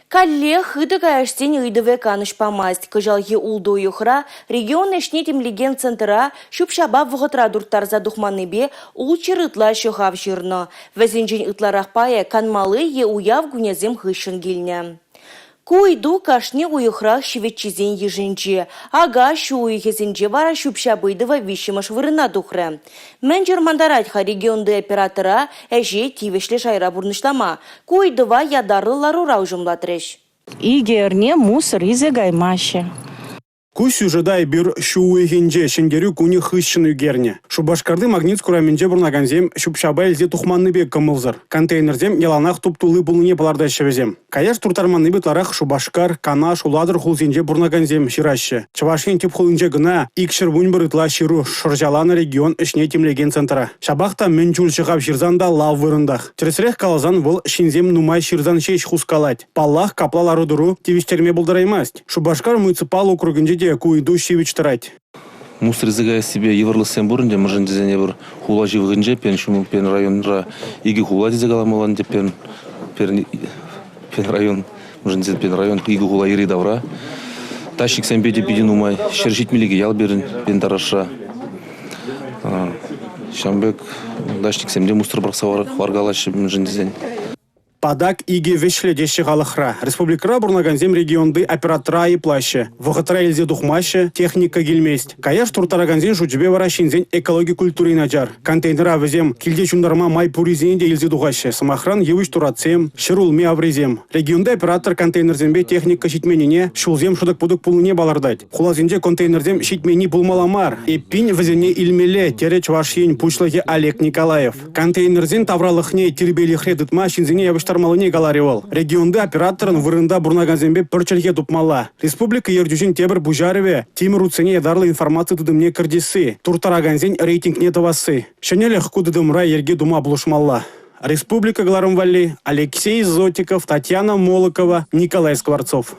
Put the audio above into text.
Калле хыды каяштен ыйдыве каныш памасть. Кыжалги улду юхра регион эшне темлеген центра шупшаба вғытра дурттарза духманныбе улчыр ытла шохав жирно. Вәзінжен ытларах пая канмалы е уяв гунязем хышын гильня. Куйду кашне уюхрах шеветчизен ежинче. Ага шу уюхезенче вара шупшабыйдыва вишимаш вырына духры. Менджер мандаратьха регионды оператора әже тивешле шайра бурнышлама. Куйдыва ядарлы ларура ужымлатреш. Игерне мусор изе гаймаще. Кусь ужадай бир шууегенже шенгерю куни хыщыны герне. Шубашкарды магнит кураменже бурнаганзем шупшабай илзе тухманны бек кымылзыр. Контейнерзем яланах туптулы булыне баларда шевезем. Каяш туртарманны битларах шубашкар, кана, шуладыр хулзенже бурнаганзем шираще. Чавашин тип хулынже гына икшыр буньбыр ытла ширу шыржаланы регион ишне темлеген центра. Шабахта менчул шығап ширзанда лав вырындах. Тересрех калазан выл шинзем нумай ширзан шеш хускалать. Паллах каплалару дуру тивиштерме булдыраймасть. Шубашкар муниципал округенже куйду шивич трать. Мусор изыгая себе еврлысен бурынде мыжын дизене бір хула живығынже пен шумыл пен районра иги хула дизе каламалан деп пен район мыжын дизе пен район иги хула ири давра тащик сәмбе деп идин умай шершит милиге ял берін пен тараша шамбек дашник сәмде мусор бұрқса варгалашы мыжын дизен. Падак иги вешле деші ғалықра. Республикара бурнаганзем регионды оператора и плаще. Вғытра елзе духмаще, техника гельместь. Каяш туртараганзен шуджбе варашинзен экологи культуры наджар. Контейнера везем, килде чундарма май пуризенде елзе духаще. Самахран евыш туратсем, шырулме аврезем. Регионды оператор контейнерзембе техника щитменине, шулзем шудак пудок пулыне балардать. Хулазенде контейнерзем щитмени пулмаламар. Эппин везене илмеле, тереч вашин пучлахи Олег Николаев. Контейнерзен тавралыхне тирбели хредытма шинзене явыш тармалыне галаривал. Регионды операторын вырында бурнаганзембе пырчельге тупмала. Республика ердюжин тебір бужареве тимир уцене ядарлы информация тудымне кырдисы. Туртараганзен рейтинг не тавасы. Шенелех кудыдымра ерге дума булышмалла. Республика Галарымвали, Алексей Зотиков, Татьяна Молокова, Николай Скворцов.